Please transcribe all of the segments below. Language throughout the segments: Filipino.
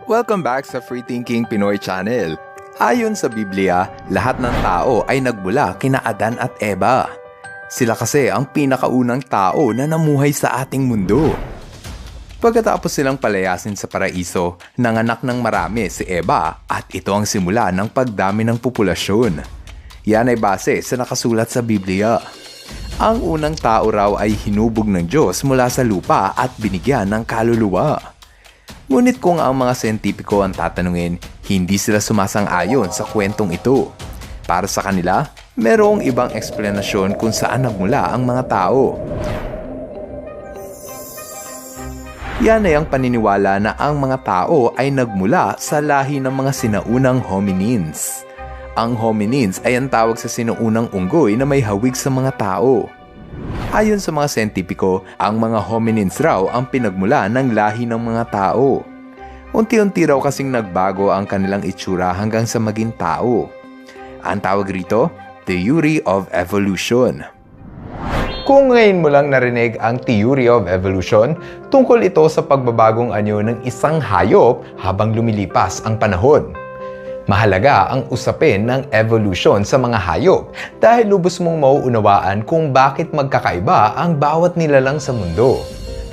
Welcome back sa Free Thinking Pinoy Channel. Ayon sa Biblia, lahat ng tao ay nagmula kina Adan at Eva. Sila kasi ang pinakaunang tao na namuhay sa ating mundo. Pagkatapos silang palayasin sa paraiso, nanganak ng marami si Eva at ito ang simula ng pagdami ng populasyon. Yan ay base sa nakasulat sa Biblia. Ang unang tao raw ay hinubog ng Diyos mula sa lupa at binigyan ng kaluluwa. Ngunit kung ang mga siyentipiko ang tatanungin, hindi sila sumasang-ayon sa kwentong ito. Para sa kanila, merong ibang eksplanasyon kung saan nagmula ang mga tao. Yan ay ang paniniwala na ang mga tao ay nagmula sa lahi ng mga sinaunang hominins. Ang hominins ay ang tawag sa sinaunang unggoy na may hawig sa mga tao. Ayon sa mga siyentipiko, ang mga hominins raw ang pinagmula ng lahi ng mga tao. Unti-unti raw kasing nagbago ang kanilang itsura hanggang sa maging tao. Ang tawag rito, Theory of Evolution. Kung ngayon mo lang narinig ang Theory of Evolution, tungkol ito sa pagbabagong anyo ng isang hayop habang lumilipas ang panahon. Mahalaga ang usapin ng evolution sa mga hayop dahil lubos mong mauunawaan kung bakit magkakaiba ang bawat nilalang sa mundo.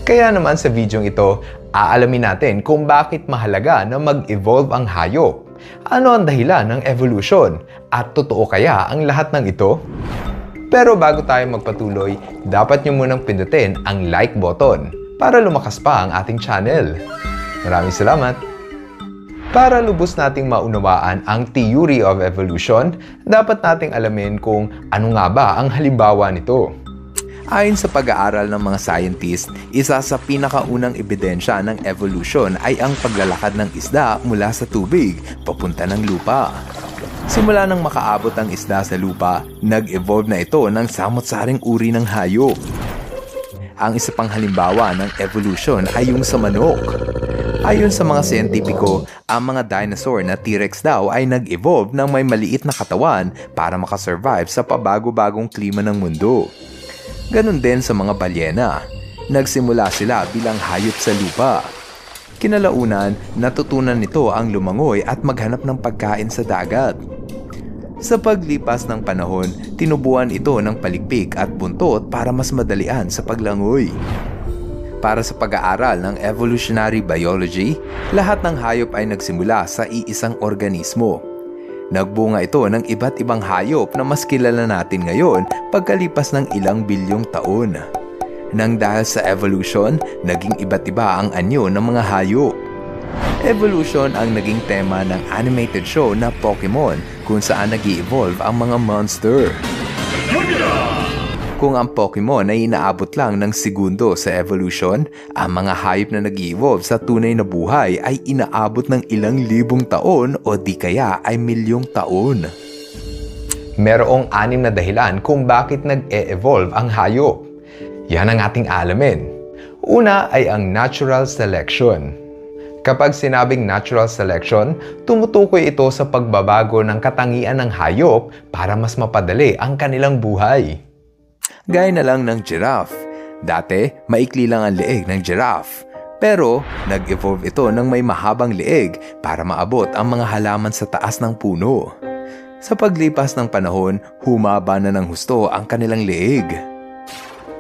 Kaya naman sa videong ito, aalamin natin kung bakit mahalaga na mag-evolve ang hayop. Ano ang dahilan ng evolution? At totoo kaya ang lahat ng ito? Pero bago tayo magpatuloy, dapat nyo munang pindutin ang like button para lumakas pa ang ating channel. Maraming salamat! Para lubos nating maunawaan ang Theory of Evolution, dapat nating alamin kung ano nga ba ang halimbawa nito. Ayon sa pag-aaral ng mga scientist, isa sa pinakaunang ebidensya ng evolution ay ang paglalakad ng isda mula sa tubig papunta ng lupa. Simula nang makaabot ang isda sa lupa, nag-evolve na ito ng samot-saring uri ng hayop. Ang isa pang halimbawa ng evolution ay yung sa manok. Ayon sa mga siyentipiko, ang mga dinosaur na T-Rex daw ay nag-evolve ng may maliit na katawan para makasurvive sa pabago-bagong klima ng mundo. Ganon din sa mga balyena. Nagsimula sila bilang hayop sa lupa. Kinalaunan, natutunan nito ang lumangoy at maghanap ng pagkain sa dagat. Sa paglipas ng panahon, tinubuan ito ng palikpik at buntot para mas madalian sa paglangoy. Para sa pag-aaral ng evolutionary biology, lahat ng hayop ay nagsimula sa iisang organismo. Nagbunga ito ng iba't ibang hayop na mas kilala natin ngayon pagkalipas ng ilang bilyong taon. Nang dahil sa evolution, naging iba't iba ang anyo ng mga hayop. Evolution ang naging tema ng animated show na Pokemon kung saan nag-i-evolve ang mga monster. Kung ang Pokemon ay inaabot lang ng segundo sa evolution, ang mga hayop na nag-i-evolve sa tunay na buhay ay inaabot ng ilang libong taon o di kaya ay milyong taon. Merong 6 na dahilan kung bakit nag-e-evolve ang hayop. Yan ang ating alamin. Una ay ang natural selection. Kapag sinabing natural selection, tumutukoy ito sa pagbabago ng katangian ng hayop para mas mapadali ang kanilang buhay. Gaya na lang ng giraffe. Dati, maikli lang ang leeg ng giraffe. Pero, nag-evolve ito ng may mahabang leeg para maabot ang mga halaman sa taas ng puno. Sa paglipas ng panahon, humaba na ng husto ang kanilang leeg.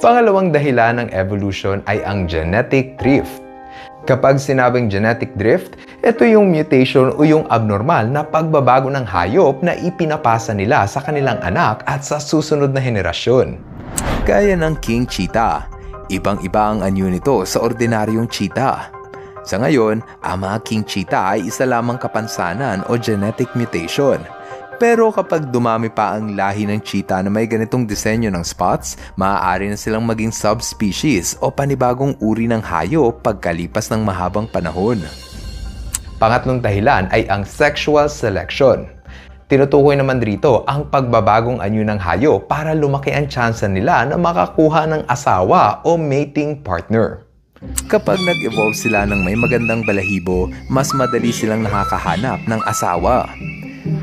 Pangalawang dahilan ng evolution ay ang genetic drift. Kapag sinabing genetic drift, ito yung mutation o yung abnormal na pagbabago ng hayop na ipinapasa nila sa kanilang anak at sa susunod na henerasyon. Gaya ng king cheetah, ibang-iba ang anyo nito sa ordinaryong cheetah. Sa ngayon, ang mga king cheetah ay isa lamang kapansanan o genetic mutation. Pero kapag dumami pa ang lahi ng cheetah na may ganitong disenyo ng spots, maaari na silang maging subspecies o panibagong uri ng hayop pagkalipas ng mahabang panahon. Pangatlong dahilan ay ang sexual selection. Tinutukoy naman dito ang pagbabagong anyo ng hayop para lumaki ang tsansa nila na makakuha ng asawa o mating partner. Kapag nag-evolve sila ng may magandang balahibo, mas madali silang nakakahanap ng asawa.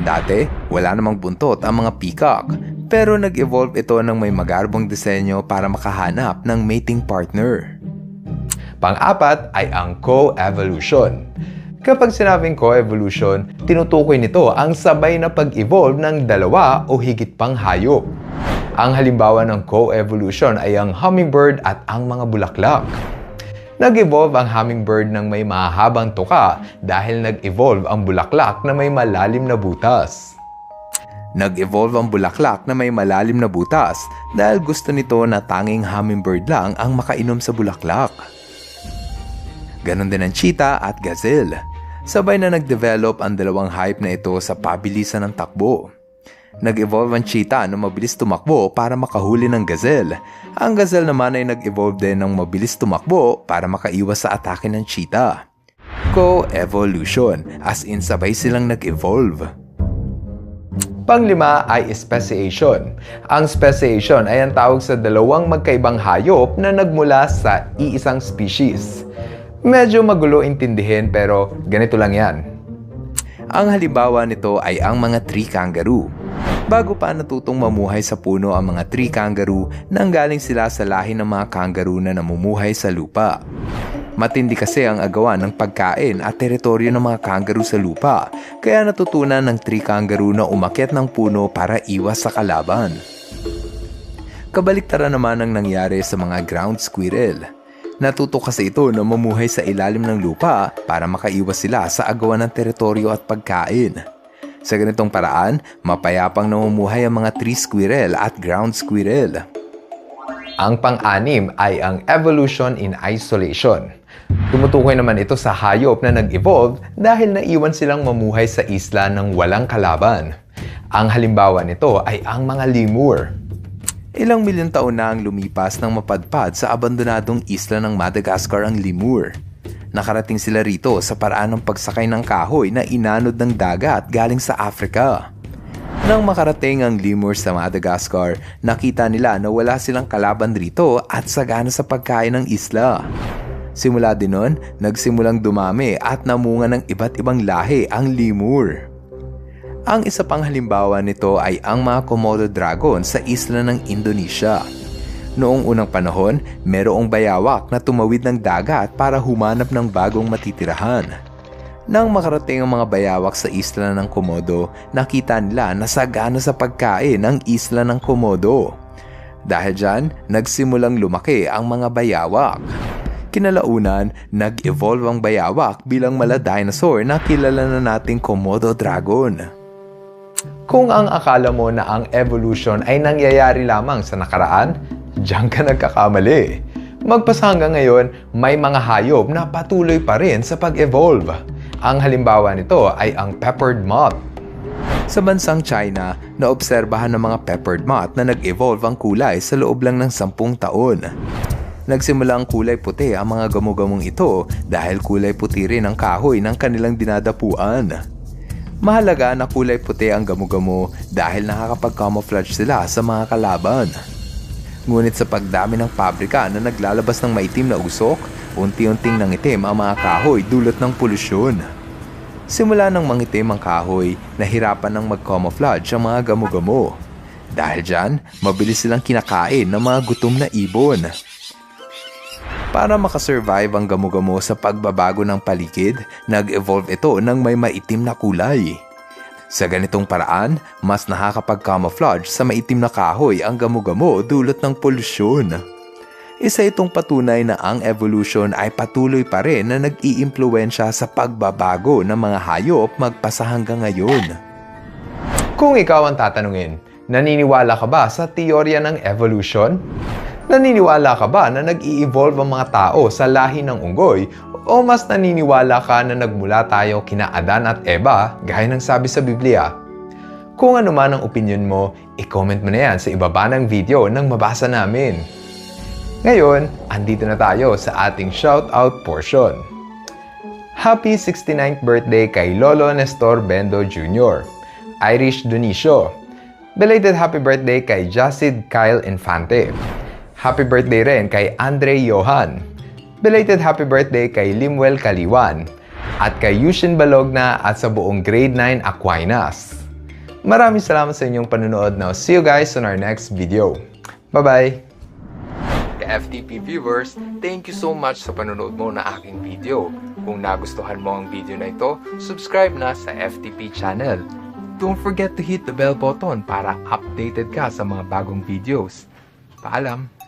Dati, wala namang buntot ang mga peacock, pero nag-evolve ito ng may magarbong disenyo para makahanap ng mating partner. Pang-apat ay ang co-evolution. Kapag sinabing coevolution, tinutukoy nito ang sabay na pag-evolve ng dalawa o higit pang hayop. Ang halimbawa ng coevolution ay ang hummingbird at ang mga bulaklak. Nag-evolve ang hummingbird ng may mahabang tuka dahil nag-evolve ang bulaklak na may malalim na butas. Nag-evolve ang bulaklak na may malalim na butas dahil gusto nito na tanging hummingbird lang ang makainom sa bulaklak. Ganon din ang cheetah at gazelle. Sabay na nag-develop ang dalawang hayop na ito sa pabilisan ng takbo. Nag-evolve ang cheetah na mabilis tumakbo para makahuli ng gazelle. Ang gazelle naman ay nag-evolve din ng mabilis tumakbo para makaiwas sa atake ng cheetah. Co-evolution, as in sabay silang nag-evolve. Panglima ay speciation. Ang speciation ay ang tawag sa dalawang magkaibang hayop na nagmula sa iisang species. Medyo magulo intindihin pero ganito lang yan. Ang halimbawa nito ay ang mga tree kangaroo. Bago pa natutong mamuhay sa puno ang mga tree kangaroo, nanggaling sila sa lahi ng mga kangaroo na namumuhay sa lupa. Matindi kasi ang agawan ng pagkain at teritoryo ng mga kangaroo sa lupa, kaya natutunan ng tree kangaroo na umakyat ng puno para iwas sa kalaban. Kabaliktaran naman ang nangyari sa mga ground squirrel. Natuto kasi ito na mamuhay sa ilalim ng lupa para makaiwas sila sa agawan ng teritoryo at pagkain. Sa ganitong paraan, mapayapang namumuhay ang mga tree squirrel at ground squirrel. Ang pang-anim ay ang evolution in isolation. Tumutukoy naman ito sa hayop na nag-evolve dahil naiwan silang mamuhay sa isla ng walang kalaban. Ang halimbawa nito ay ang mga lemur. Ilang milyon taon na ang lumipas nang mapadpad sa abandonadong isla ng Madagascar ang lemur. Nakarating sila rito sa paraan ng pagsakay ng kahoy na inanod ng dagat galing sa Africa. Nang makarating ang lemur sa Madagascar, nakita nila na wala silang kalaban rito at sagana sa pagkain ng isla. Simula din nun, nagsimulang dumami at namunga ng iba't ibang lahi ang lemur. Ang isa pang halimbawa nito ay ang mga Komodo dragon sa isla ng Indonesia. Noong unang panahon, merong bayawak na tumawid ng dagat para humanap ng bagong matitirahan. Nang makarating ang mga bayawak sa isla ng Komodo, nakita nila na sagana sa pagkain ang isla ng Komodo. Dahil dyan, nagsimulang lumaki ang mga bayawak. Kinalaunan, nag-evolve ang bayawak bilang mala dinosaur na kilala na nating Komodo dragon. Kung ang akala mo na ang evolution ay nangyayari lamang sa nakaraan, diyan ka nagkakamali. Magpasa hanggang ngayon, may mga hayop na patuloy pa rin sa pag-evolve. Ang halimbawa nito ay ang peppered moth. Sa bansang China, naobserbahan ng mga peppered moth na nag-evolve ang kulay sa loob lang ng 10 taon. Nagsimula ang kulay puti ang mga gamo-gamong ito dahil kulay puti rin ang kahoy ng kanilang dinadapuan. Mahalaga na kulay puti ang gamo-gamo dahil nakakapag-camouflage sila sa mga kalaban. Ngunit sa pagdami ng pabrika na naglalabas ng maitim na usok, unti-unting nangitim ang mga kahoy dulot ng polusyon. Simula nang mangitim ang kahoy, nahirapan ng mag-camouflage ang mga gamo-gamo. Dahil dyan, mabilis silang kinakain ng mga gutom na ibon. Para makasurvive ang gamo-gamo sa pagbabago ng paligid, nag-evolve ito ng may maitim na kulay. Sa ganitong paraan, mas nakakapag-camouflage sa maitim na kahoy ang gamo-gamo dulot ng polusyon. Isa itong patunay na ang evolution ay patuloy pa rin na nag-iimpluwensya sa pagbabago ng mga hayop magpasa hanggang ngayon. Kung ikaw ang tatanungin, naniniwala ka ba sa teorya ng evolution? Naniniwala ka ba na nag-i-evolve ang mga tao sa lahi ng unggoy o mas naniniwala ka na nagmula tayo kina Adan at Eva gaya ng sabi sa Biblia? Kung ano man ang opinion mo, i-comment mo na yan sa ibaba ng video nang mabasa namin. Ngayon, andito na tayo sa ating shoutout portion. Happy 69th birthday kay Lolo Nestor Bendo Jr., Irish Donicio. Belated happy birthday kay Jacid Kyle Infante. Happy birthday rin kay Andre Johan. Belated happy birthday kay Limuel Kaliwan at kay Yushin Balogna at sa buong Grade 9 Aquinas. Maraming salamat sa inyong panunood. Now, see you guys on our next video. Bye-bye! FTP viewers, thank you so much sa panunood mo na aking video. Kung nagustuhan mo ang video na ito, subscribe na sa FTP channel. Don't forget to hit the bell button para updated ka sa mga bagong videos. Paalam!